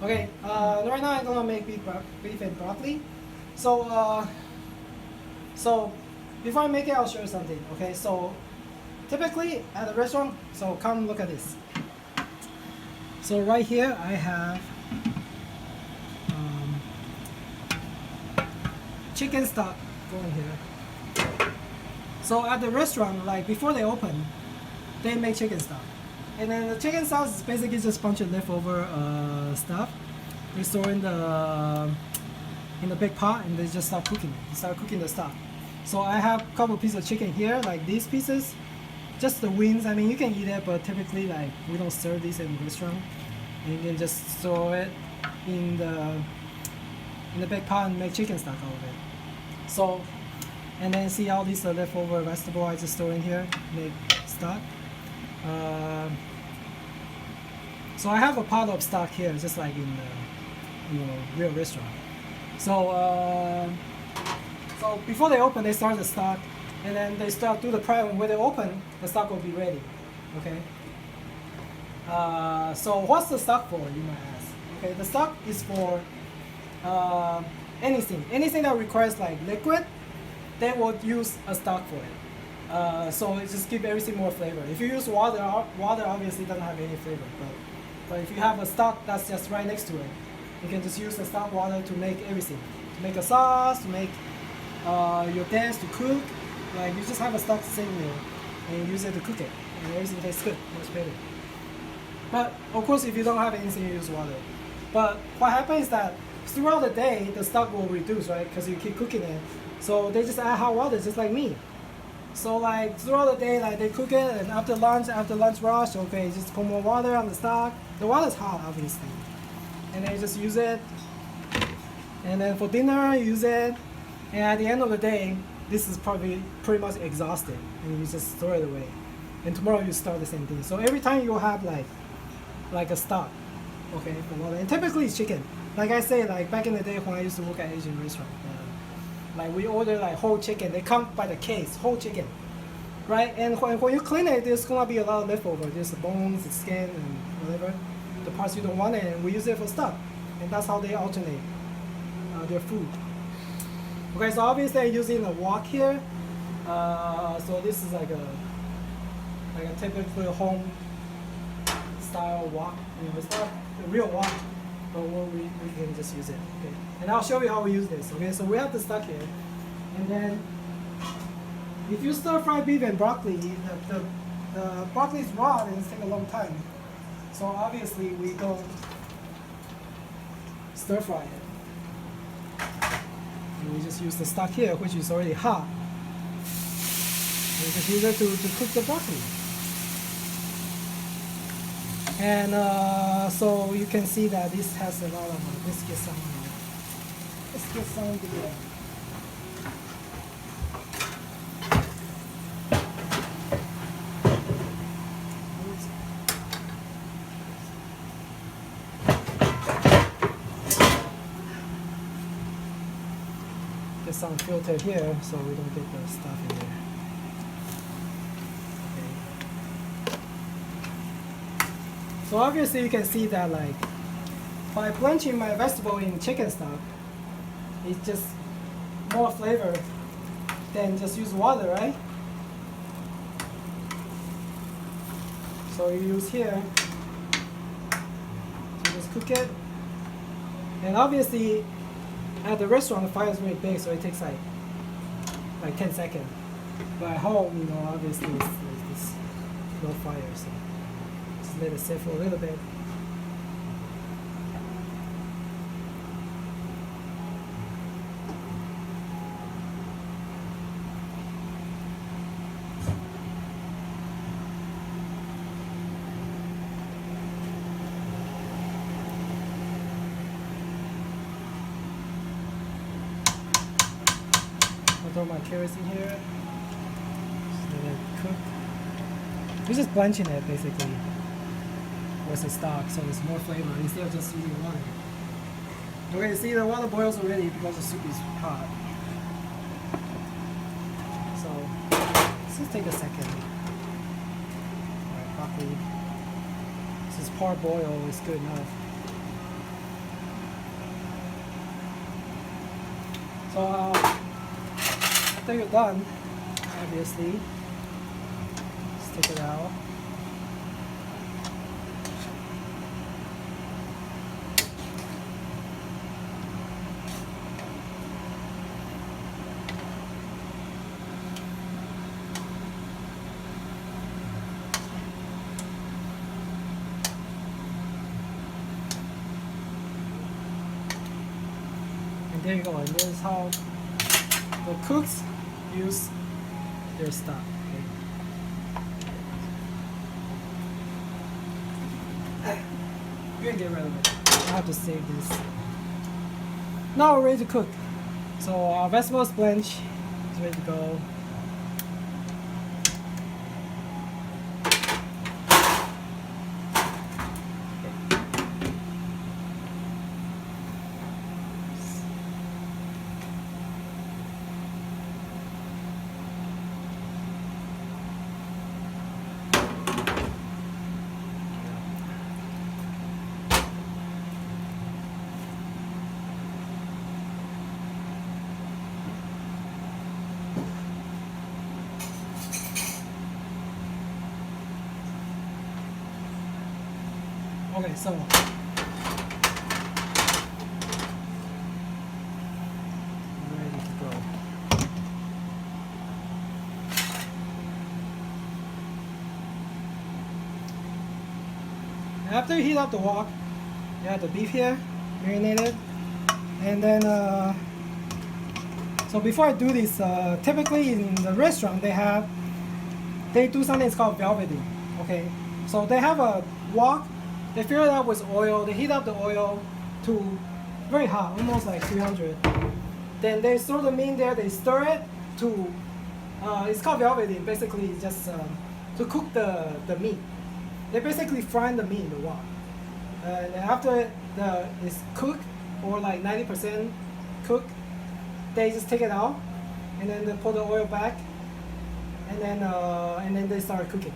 Okay, right now I'm gonna make beef and broccoli. So, so before I make it, I'll show you something. Okay, so typically at a restaurant, so come look at this. So right here I have chicken stock going here. So at the restaurant, like before they open, they make chicken stock. And then the chicken stock is basically just a bunch of leftover stuff. They store in the big pot and they just start cooking it. They start cooking the stock. So I have a couple pieces of chicken here, like these pieces. Just the wings. I mean, you can eat it, but typically, like, we don't serve these in the restaurant. And you can just store it in the big pot and make chicken stock out of it. So, and then see all these leftover vegetable I just store in here, make stock. So I have a pot of stock here, just like in the real restaurant. So so before they open, they start the stock, and then they start do the prep. And when they open, the stock will be ready. Okay. So what's the stock for? You might ask. Okay, the stock is for anything that requires like liquid. They will use a stock for it. So it just gives everything more flavor. If you use water obviously doesn't have any flavor. But if you have a stock that's just right next to it, you can just use the stock water to make everything. To make a sauce, to make your dish, to cook. Like you just have a stock sitting there and you use it to cook it. And everything tastes good, much better. But of course if you don't have anything, you use water. But what happens is that throughout the day, the stock will reduce, right? Because you keep cooking it. So they just add hot water, just like me. So like throughout the day, like they cook it, and after lunch rush, okay, just put more water on the stock. The water's hot, obviously, and then you just use it. And then for dinner, you use it, and at the end of the day, this is probably pretty much exhausted, and you just throw it away. And tomorrow you start the same thing. So every time you have like a stock, okay, for water, and typically it's chicken. Like I say, like back in the day when I used to work at Asian restaurant. Like we order like whole chicken. They come by the case, whole chicken, right? And when you clean it, there's gonna be a lot of leftover. There's the bones, the skin, and whatever, the parts you don't want it, and we use it for stock. And that's how they alternate their food. Okay, so obviously I'm using a wok here. So this is like a typical home style wok. You know, it's not a real wok, but we can just use it. Okay. And I'll show you how we use this. Okay, so we have the stock here, and then if you stir fry beef and broccoli, the broccoli is raw and it takes a long time. So obviously we don't stir fry it. And we just use the stock here, which is already hot. We just use it to cook the broccoli. And so you can see that this has a lot of let's get some of the get some filter here so we don't get the stuff in there. Okay. So obviously you can see that like by blanching my vegetable in chicken stock, it's just more flavor than just use water, right? So you use here to just cook it. And obviously at the restaurant the fire is really big, so it takes like 10 seconds. But at home, you know, obviously it's low fire, so just let it sit for a little bit. Throw my carrots in here, just let it cook. We're just blanching it basically with the stock, so it's more flavor instead of just using water. Okay, see the water boils already because the soup is hot. So let's just take a second. Alright, broccoli. This is parboiled, it's good enough. So after you're done, obviously, just take it out. And there you go. And this is how the cooks use their stock. Okay. You can get rid of it. I have to save this. Now we're ready to cook. So our vegetable blanch is ready to go. Okay, so ready to go. After you heat up the wok, you have the beef here, marinated, and then so before I do this, typically in the restaurant they do something it's called velveting. Okay, so they have a wok. They fill it up with oil. They heat up the oil to very hot, almost like 300. Then they throw the meat there. They stir it to. It's called velveting. Basically, it's just to cook the meat. They basically fry the meat in the wok. And after it's cooked or like 90% cooked, they just take it out, and then they put the oil back, and then they start cooking.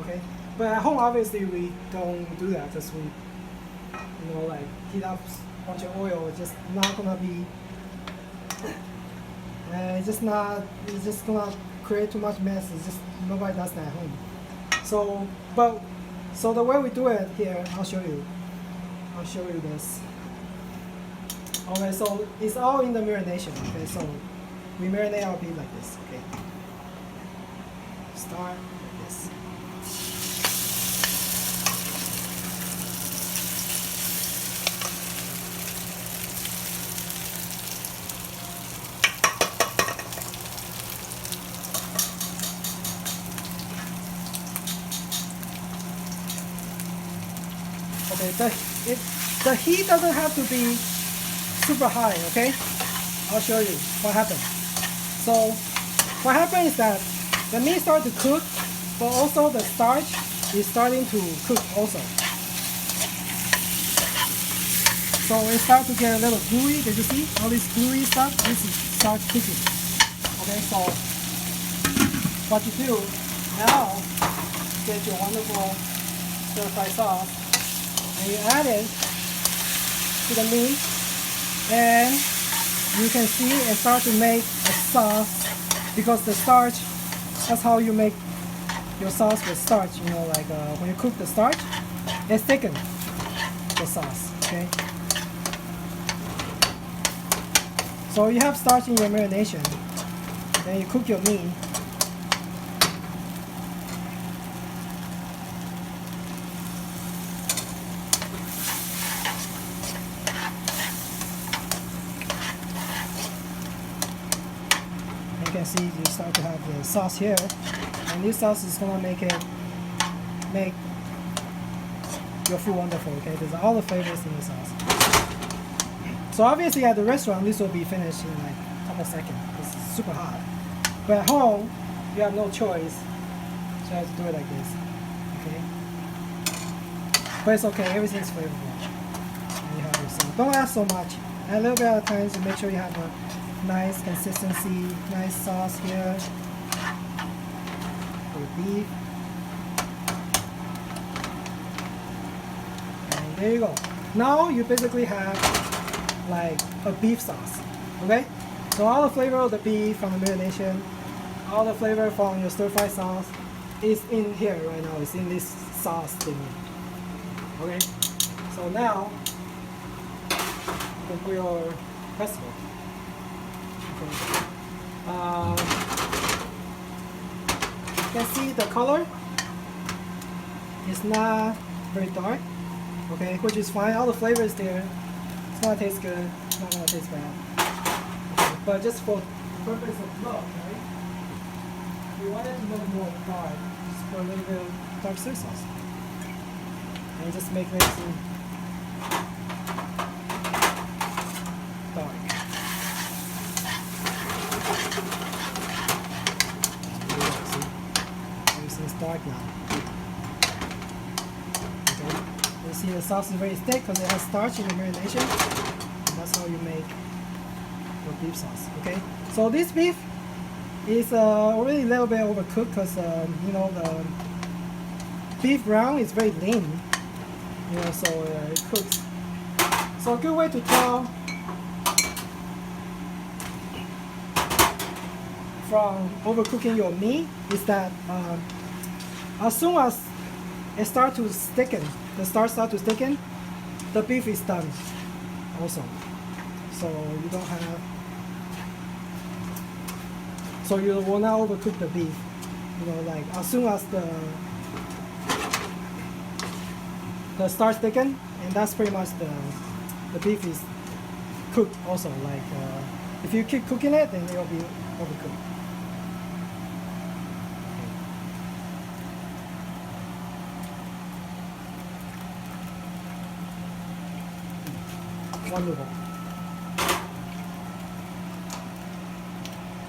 Okay. But at home, obviously, we don't do that because we, like heat up a bunch of oil. It's just not gonna be. It's just gonna create too much mess. It's just nobody does that at home. So the way we do it here, I'll show you. I'll show you this. Okay, so it's all in the marination. Okay, so we marinate our beef like this. Okay. Start like this. Okay, the heat doesn't have to be super high, okay? I'll show you what happened. So what happened is that the meat starts to cook, but also the starch is starting to cook also. So it starts to get a little gooey. Did you see all this gooey stuff? This is start cooking. Okay, so what you do now, get your wonderful stir-fry sauce. And you add it to the meat, and you can see it start to make a sauce because the starch, that's how you make your sauce with starch. Like when you cook the starch, it thickens the sauce. Okay. So you have starch in your marination, then you cook your meat. You can see you start to have the sauce here, and this sauce is gonna make your food wonderful. Okay, there's all the flavors in the sauce. So obviously at the restaurant this will be finished in like a couple seconds. It's super hot. But at home you have no choice, so you have to do it like this. Okay, but it's okay. Everything's flavorful. And you have your sauce. Don't add so much. Add a little bit at a time to make sure you have a nice consistency, nice sauce here for the beef. And there you go. Now you basically have like a beef sauce. Okay? So all the flavor of the beef from the marination, all the flavor from your stir-fry sauce is in here right now. It's in this sauce thing. Okay. So now you can put your pesto. Okay. You can see the color is not very dark. Okay, which is fine. All the flavor is there. It's gonna taste good. It's not gonna taste bad. Okay, but just for the purpose of look, right? If you want it to look more dark, just put a little bit of dark soy sauce. And just make it seem dark. See? Everything's dark now. Okay. You see the sauce is very thick because it has starch in the marination. And that's how you make your beef sauce. Okay. So this beef is already a little bit overcooked because you know the beef brown is very lean. You know, so it cooks. So a good way to tell from overcooking your meat is that as soon as it starts to thicken, the starch starts to thicken, the beef is done also. So you don't have, so you will not overcook the beef. You know, like as soon as the starch thicken, and that's pretty much the beef is cooked also. Like if you keep cooking it, then it will be overcooked. Wonderful.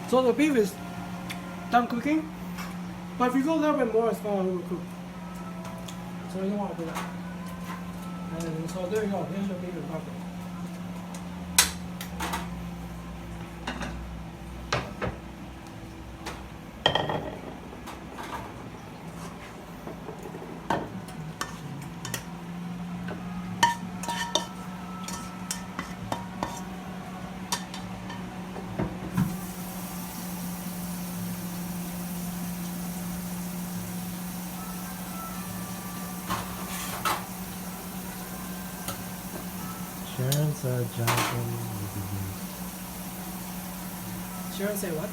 So the beef is done cooking, but if you go a little bit more, it's going to overcook. So you don't want to do that. And so there you go. Here's your beef and taco. Sharon said Jonathan will be late. Sharon say what?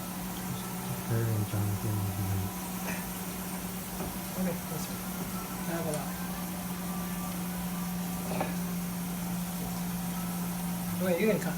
Her and Jonathan will be late. Okay, that's fine. I have a lot. Okay, you can cut.